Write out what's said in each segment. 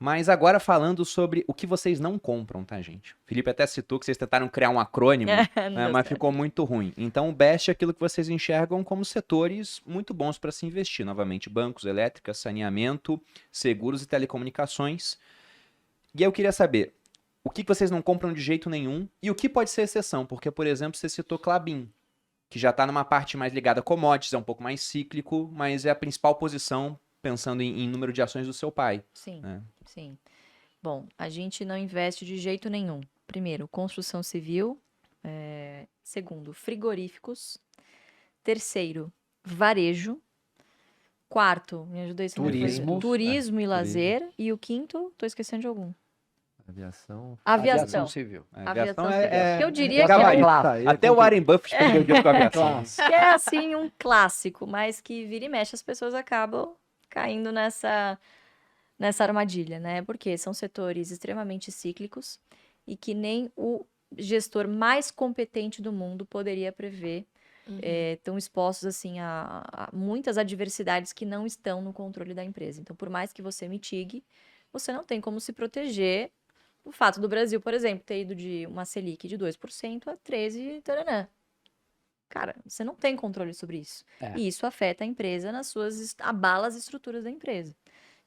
Mas agora falando sobre o que vocês não compram, tá, gente? O Felipe até citou que vocês tentaram criar um acrônimo, Não né, deu mas certo. ficou muito ruim. Então, o BEST é aquilo que vocês enxergam como setores muito bons para se investir. Novamente, bancos, elétricas, saneamento, seguros e telecomunicações. E aí eu queria saber, o que vocês não compram de jeito nenhum e o que pode ser exceção? Porque, por exemplo, você citou Klabin, que já está numa parte mais ligada a commodities, é um pouco mais cíclico, mas é a principal posição pensando em número de ações do seu pai, Sim, né? sim. Bom, a gente não investe de jeito nenhum. Primeiro, construção civil. Segundo, frigoríficos. Terceiro, varejo. Quarto, me ajuda aí se não foi. Turismo. Turismo e Turismo. lazer. E o quinto, tô esquecendo de algum. Aviação. Aviação Aviação. civil. A Aviação aviação civil. Que eu é diria que é gabarito. Clássico. Até o Warren Buffett perdeu dinheiro com a aviação. Clássico. que é assim um clássico, mas que vira e mexe as pessoas acabam caindo nessa armadilha, né? Porque são setores extremamente cíclicos e que nem o gestor mais competente do mundo poderia prever. Estão expostos assim a muitas adversidades que não estão no controle da empresa. Então, por mais que você mitigue, você não tem como se proteger do fato do Brasil, por exemplo, ter ido de uma Selic de 2% a 13%, taranã. Cara, você não tem controle sobre isso. É. E isso afeta a empresa abala as estruturas da empresa.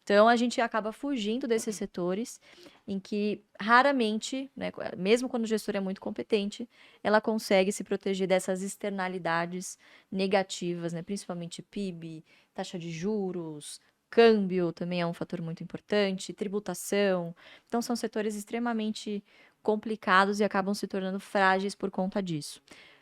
Então, a gente acaba fugindo desses setores em que raramente, né, mesmo quando o gestor é muito competente, ela consegue se proteger dessas externalidades negativas, né, principalmente PIB, taxa de juros, câmbio também é um fator muito importante, tributação. Então, são setores extremamente complicados e acabam se tornando frágeis por conta disso.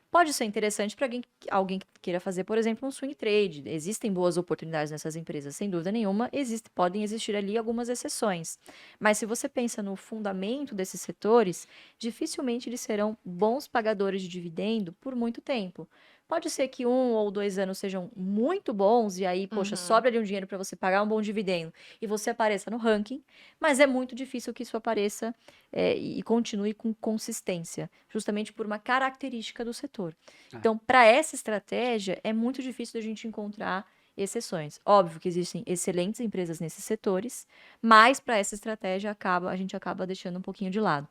Pode ser interessante para alguém que queira fazer, por exemplo, um swing trade. Existem boas oportunidades nessas empresas, sem dúvida nenhuma. Podem existir ali algumas exceções. Mas se você pensa no fundamento desses setores, dificilmente eles serão bons pagadores de dividendo por muito tempo. Pode ser que 1 ou 2 anos sejam muito bons e aí, poxa, sobra ali um dinheiro para você pagar um bom dividendo e você apareça no ranking, mas é muito difícil que isso apareça e continue com consistência, justamente por uma característica do setor. Então, para essa estratégia, é muito difícil da gente encontrar exceções. Óbvio que existem excelentes empresas nesses setores, mas para essa estratégia a gente acaba deixando um pouquinho de lado.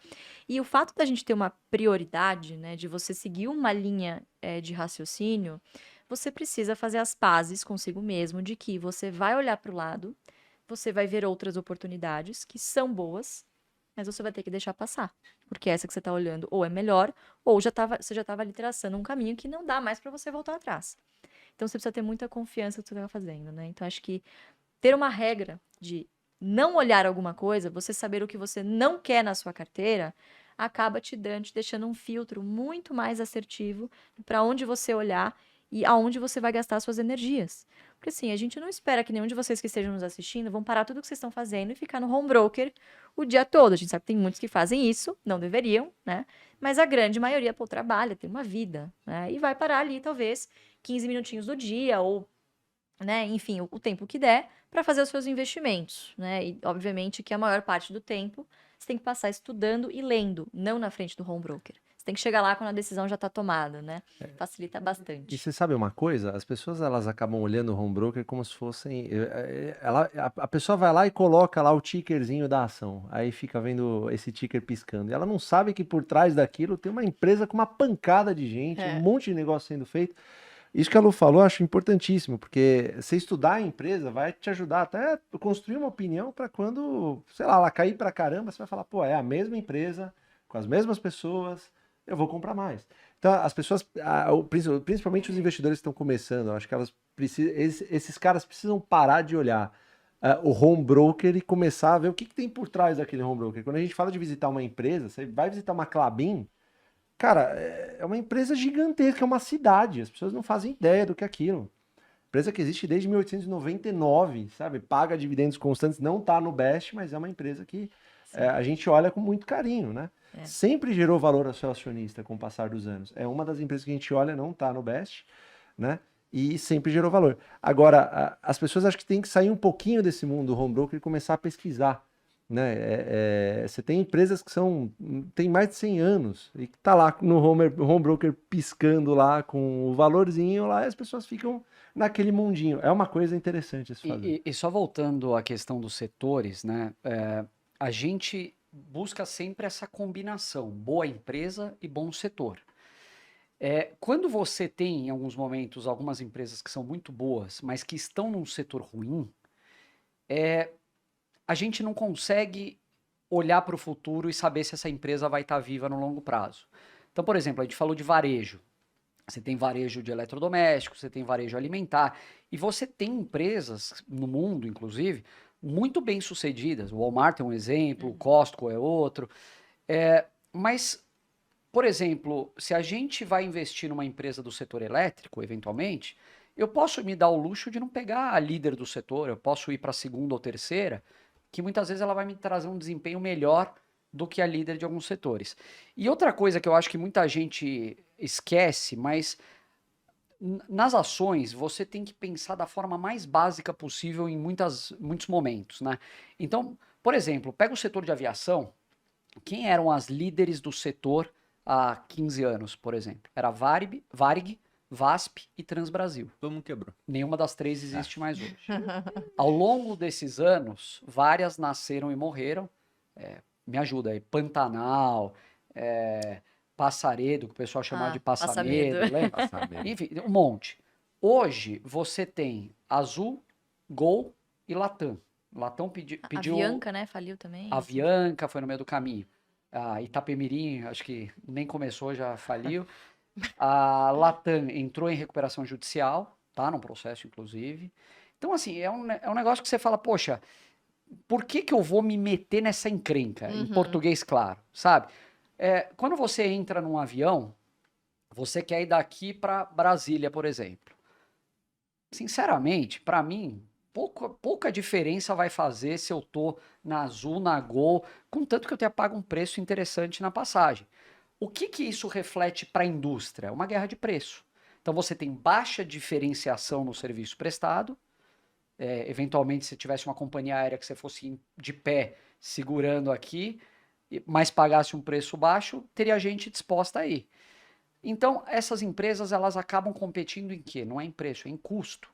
E o fato da gente ter uma prioridade, né, de você seguir uma linha de raciocínio, você precisa fazer as pazes consigo mesmo de que você vai olhar para o lado, você vai ver outras oportunidades que são boas, mas você vai ter que deixar passar. Porque essa que você está olhando ou é melhor, ou você já estava ali traçando um caminho que não dá mais para você voltar atrás. Então você precisa ter muita confiança no que você está fazendo, né? Então acho que ter uma regra de não olhar alguma coisa, você saber o que você não quer na sua carteira, acaba te deixando um filtro muito mais assertivo para onde você olhar e aonde você vai gastar suas energias. Porque assim, a gente não espera que nenhum de vocês que estejam nos assistindo vão parar tudo o que vocês estão fazendo e ficar no home broker o dia todo. A gente sabe que tem muitos que fazem isso, não deveriam, né? Mas a grande maioria, pô, trabalha, tem uma vida, né? E vai parar ali, talvez, 15 minutinhos do dia ou, né, enfim, o tempo que der para fazer os seus investimentos, né? E obviamente que a maior parte do tempo você tem que passar estudando e lendo, não na frente do home broker. Você tem que chegar lá quando a decisão já está tomada, né? Facilita E bastante. você sabe uma coisa? As pessoas elas acabam olhando o home broker como se fossem. A pessoa vai lá e coloca lá o tickerzinho da ação. Aí fica vendo esse ticker piscando. E ela não sabe que por trás daquilo tem uma empresa com uma pancada de gente, um monte de negócio sendo feito. Isso que a Lu falou, eu acho importantíssimo, porque você estudar a empresa vai te ajudar até a construir uma opinião para quando, sei lá, ela cair pra caramba, você vai falar, pô, é a mesma empresa, com as mesmas pessoas, eu vou comprar mais. Então, as pessoas, principalmente os investidores que estão começando, eu acho que elas precisam, esses caras precisam parar de olhar o home broker e começar a ver o que tem por trás daquele home broker. Quando a gente fala de visitar uma empresa, você vai visitar uma Klabin, cara, é uma empresa gigantesca, é uma cidade. As pessoas não fazem ideia do que é aquilo. Empresa que existe desde 1899, sabe? Paga dividendos constantes, não está no BEST, mas é uma empresa que a gente olha com muito carinho, né? Sempre gerou valor ao seu acionista com o passar dos anos. É uma das empresas que a gente olha, não está no BEST, né? E sempre gerou valor. Agora, as pessoas acho que tem que sair um pouquinho desse mundo do home broker e começar a pesquisar. né? Você tem empresas que tem mais de 100 anos e que tá lá no home broker piscando lá com o valorzinho lá e as pessoas ficam naquele mundinho. É uma coisa interessante a se fazer. E só voltando à questão dos setores, né? A gente busca sempre essa combinação, boa empresa e bom setor. Quando você tem, em alguns momentos, algumas empresas que são muito boas, mas que estão num setor ruim, a gente não consegue olhar para o futuro e saber se essa empresa vai estar viva no longo prazo. Então, por exemplo, a gente falou de varejo. Você tem varejo de eletrodomésticos, você tem varejo alimentar, e você tem empresas no mundo, inclusive, muito bem sucedidas. O Walmart é um exemplo, o Costco é outro. Mas, por exemplo, se a gente vai investir numa empresa do setor elétrico, eventualmente, eu posso me dar o luxo de não pegar a líder do setor, eu posso ir para a segunda ou terceira, que muitas vezes ela vai me trazer um desempenho melhor do que a líder de alguns setores. E outra coisa que eu acho que muita gente esquece, mas nas ações você tem que pensar da forma mais básica possível em muitos momentos, né? Então, por exemplo, pega o setor de aviação, quem eram as líderes do setor há 15 anos, por exemplo? Era Varig, VASP e Transbrasil. Todo mundo quebrou. Nenhuma das três existe mais hoje. Ao longo desses anos, várias nasceram e morreram. Me ajuda aí. Pantanal, Passaredo, que o pessoal chamava de Passamedo, lembra? Passamedo. Enfim, um monte. Hoje, você tem Azul, Gol e Latam. Latam pediu... A Avianca, né? Faliu também. A Avianca foi no meio do caminho. A Itapemirim, acho que nem começou, já faliu. A Latam entrou em recuperação judicial, tá? Num processo, inclusive. Então, assim, é um negócio que você fala, poxa, por que eu vou me meter nessa encrenca? Em português claro, sabe? Quando você entra num avião, você quer ir daqui para Brasília, por exemplo. Sinceramente, para mim, pouca diferença vai fazer se eu tô na Azul, na Gol, contanto que eu tenha pago um preço interessante na passagem. O que isso reflete para a indústria? Uma guerra de preço. Então você tem baixa diferenciação no serviço prestado. Eventualmente, se tivesse uma companhia aérea que você fosse de pé segurando aqui, mas pagasse um preço baixo, teria gente disposta a ir. Então, essas empresas elas acabam competindo em quê? Não é em preço, é em custo.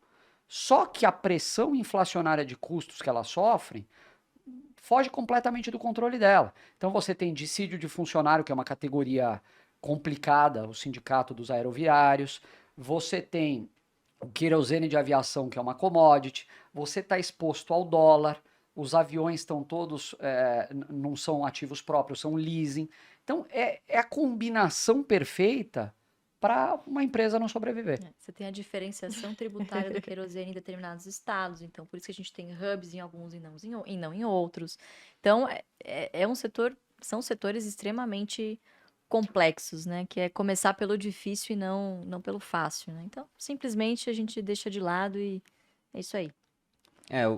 Só que a pressão inflacionária de custos que elas sofrem foge completamente do controle dela. Então você tem dissídio de funcionário, que é uma categoria complicada, o sindicato dos aeroviários, você tem o querosene de aviação, que é uma commodity, você está exposto ao dólar, os aviões estão todos, não são ativos próprios, são leasing. Então é a combinação perfeita para uma empresa não sobreviver. Você tem a diferenciação tributária do querosene em determinados estados, então por isso que a gente tem hubs em alguns e não em outros. Então são setores extremamente complexos, né? Que é começar pelo difícil e não pelo fácil, né? Então simplesmente a gente deixa de lado e é isso aí.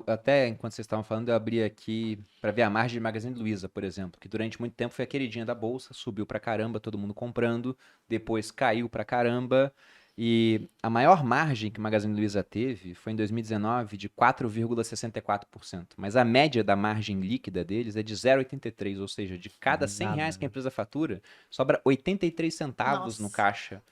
Até enquanto vocês estavam falando, eu abri aqui para ver a margem de Magazine Luiza, por exemplo, que durante muito tempo foi a queridinha da bolsa, subiu pra caramba, todo mundo comprando, depois caiu pra caramba, e a maior margem que Magazine Luiza teve foi em 2019 de 4,64%, mas a média da margem líquida deles é de 0,83, ou seja, de cada 100 reais que a empresa fatura, sobra 83 centavos no caixa.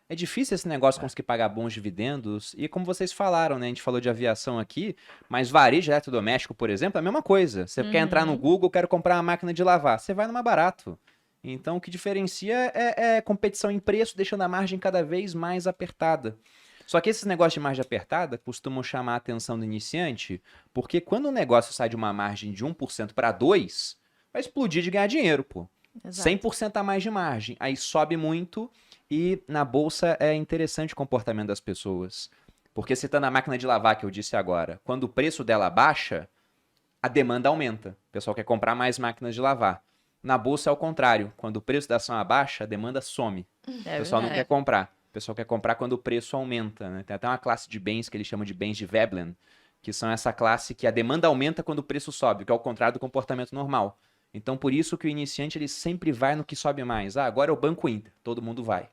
É difícil esse negócio conseguir pagar bons dividendos. E como vocês falaram, né? A gente falou de aviação aqui, mas varejo eletrodoméstico, por exemplo, é a mesma coisa. Você quer entrar no Google, quero comprar uma máquina de lavar. Você vai no mais barato. Então, o que diferencia é competição em preço, deixando a margem cada vez mais apertada. Só que esses negócios de margem apertada costumam chamar a atenção do iniciante, porque quando o negócio sai de uma margem de 1% para 2%, vai explodir de ganhar dinheiro, pô. Exato. 100% a mais de margem. Aí sobe muito. E na bolsa é interessante o comportamento das pessoas. Porque citando a máquina de lavar que eu disse agora, quando o preço dela baixa, a demanda aumenta. O pessoal quer comprar mais máquinas de lavar. Na bolsa é o contrário. Quando o preço da ação abaixa, a demanda some. O pessoal não quer comprar. O pessoal quer comprar quando o preço aumenta, né? Tem até uma classe de bens que eles chamam de bens de Veblen, que são essa classe que a demanda aumenta quando o preço sobe, que é o contrário do comportamento normal. Então, por isso que o iniciante ele sempre vai no que sobe mais. Agora é o Banco Inter. Todo mundo vai.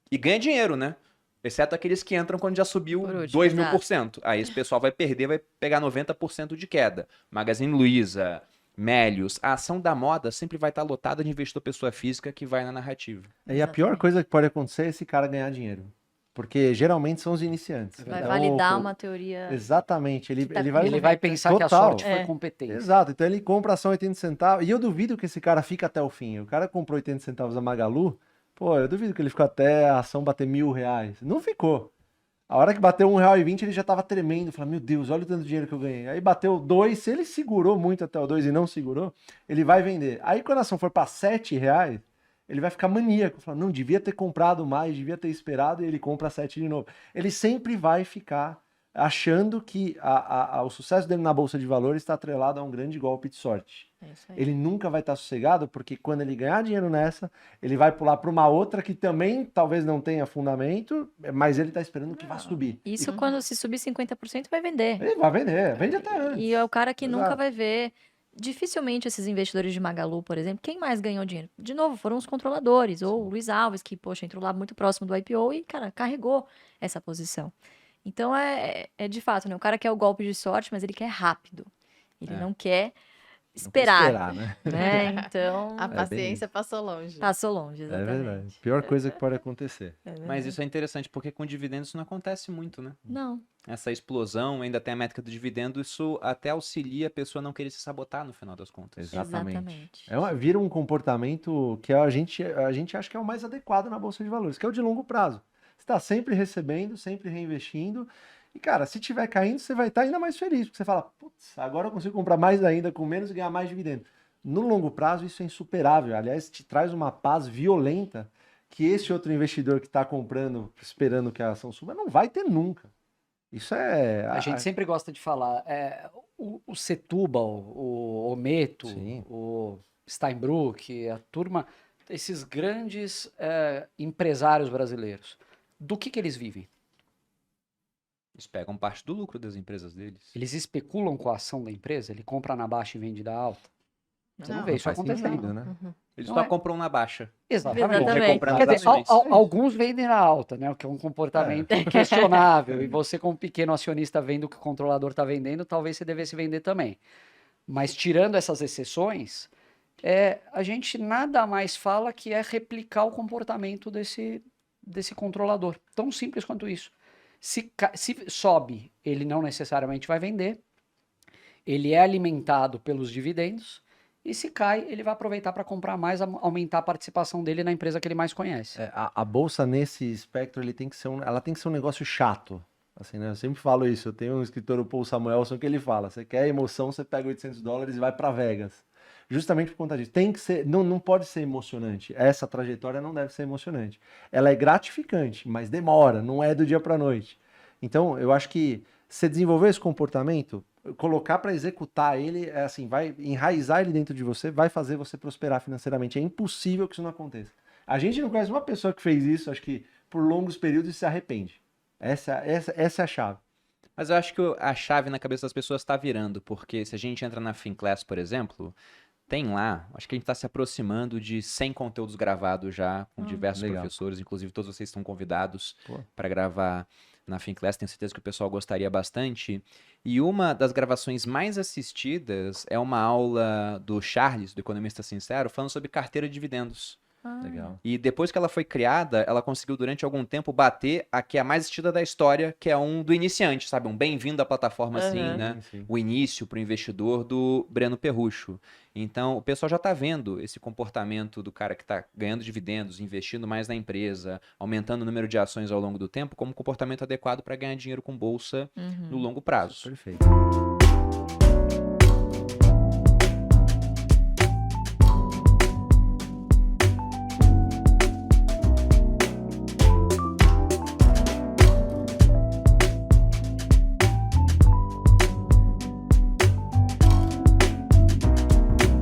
E ganha dinheiro, né? Exceto aqueles que entram quando já subiu 2.000%. Aí esse pessoal vai perder, vai pegar 90% de queda. Magazine Luiza, Melius, a ação da moda sempre vai estar lotada de investidor pessoa física que vai na narrativa. E a pior Exatamente. coisa que pode acontecer é esse cara ganhar dinheiro. Porque geralmente são os iniciantes. Vai Então, validar uma teoria. Exatamente. Ele, que tá ele vai, Ele vai pensar que a Total. sorte foi É. competência. Exato. Então ele compra a ação 80 centavos. E eu duvido que esse cara fica até o fim. O cara comprou 80 centavos da Magalu. Pô, eu duvido que ele ficou até a ação bater R$1.000. Não ficou. A hora que bateu R$1,20, ele já tava tremendo. Falando, meu Deus, olha o tanto de dinheiro que eu ganhei. Aí bateu 2. Se ele segurou muito até o 2 e não segurou, ele vai vender. Aí quando a ação for para R$7, ele vai ficar maníaco. Falando, não, devia ter comprado mais, devia ter esperado. E ele compra 7 de novo. Ele sempre vai ficar achando que o sucesso dele na Bolsa de Valores está atrelado a um grande golpe de sorte. É isso aí. Ele nunca vai estar sossegado, porque quando ele ganhar dinheiro nessa, ele vai pular para uma outra que também talvez não tenha fundamento, mas ele está esperando que vá subir. Isso quando se subir 50% vai vender. Ele vai vender, vende até antes. E é o cara que nunca Exato. vai ver. Dificilmente esses investidores de Magalu, por exemplo, quem mais ganhou dinheiro? De novo, foram os controladores, ou o Luiz Alves, que, poxa, entrou lá muito próximo do IPO e, cara, carregou essa posição. Então, é de fato, né? O cara quer o golpe de sorte, mas ele quer rápido. Ele não quer Não quer esperar, né? né? Então, A bem paciência passou longe. passou longe, É exatamente. verdade. Pior coisa que pode acontecer. É Mas verdade. isso é interessante, porque com dividendos isso não acontece muito, né? Não. Essa explosão, ainda tem a métrica do dividendo, isso até auxilia a pessoa a não querer se sabotar no final das contas. Exatamente. Vira um comportamento que a gente acha que é o mais adequado na Bolsa de Valores, que é o de longo prazo. Você está sempre recebendo, sempre reinvestindo. E, cara, se tiver caindo, você vai estar ainda mais feliz, porque você fala, putz, agora eu consigo comprar mais ainda com menos e ganhar mais dividendo. No longo prazo, isso é insuperável. Aliás, te traz uma paz violenta que esse outro investidor que está comprando, esperando que a ação suba, não vai ter nunca. Isso é... A gente sempre gosta de falar, o Setúbal, o Ometo, Sim. o Steinbrück, a turma, esses grandes empresários brasileiros, do que eles vivem? Eles pegam parte do lucro das empresas deles. Eles especulam com a ação da empresa? Ele compra na baixa e vende da alta? Você não, Não, vê Não isso faz acontecendo. sentido, né? Eles Não só é. compram na baixa. Exatamente. Exatamente. Comprar Quer nas dizer, ações. alguns vendem na alta, né? O que é um comportamento questionável. E você, como pequeno acionista, vendo o que o controlador está vendendo, talvez você devesse vender também. Mas tirando essas exceções, a gente nada mais fala que é replicar o comportamento desse controlador. Tão simples quanto isso. Se sobe, ele não necessariamente vai vender. Ele é alimentado pelos dividendos. E se cai, ele vai aproveitar para comprar mais, aumentar a participação dele na empresa que ele mais conhece. A bolsa nesse espectro, ela tem que ser um negócio chato. Assim, né? Eu sempre falo isso. Eu tenho um escritor, o Paul Samuelson, que ele fala: você quer emoção, você pega $800 e vai para Vegas. Justamente por conta disso. Tem que ser, não pode ser emocionante. Essa trajetória não deve ser emocionante. Ela é gratificante, mas demora, não é do dia para noite. Então, eu acho que você desenvolver esse comportamento, colocar para executar ele, vai enraizar ele dentro de você, vai fazer você prosperar financeiramente. É impossível que isso não aconteça. A gente não conhece uma pessoa que fez isso, acho que por longos períodos, e se arrepende. Essa é a chave. Mas eu acho que a chave na cabeça das pessoas está virando, porque se a gente entra na FinClass, por exemplo, tem lá, acho que a gente está se aproximando de 100 conteúdos gravados já, com diversos legal. professores, inclusive todos vocês estão convidados Pô. para gravar na FinClass, tenho certeza que o pessoal gostaria bastante. E uma das gravações mais assistidas é uma aula do Charles, do Economista Sincero, falando sobre carteira de dividendos. Legal. E depois que ela foi criada, ela conseguiu durante algum tempo bater a que é a mais assistida da história, que é um do iniciante, sabe? Um bem-vindo à plataforma, assim, Aham. né? Sim. O início para o investidor do Breno Perrucho. Então, o pessoal já está vendo esse comportamento do cara que está ganhando dividendos, investindo mais na empresa, aumentando o número de ações ao longo do tempo, como um comportamento adequado para ganhar dinheiro com bolsa no longo prazo. Perfeito.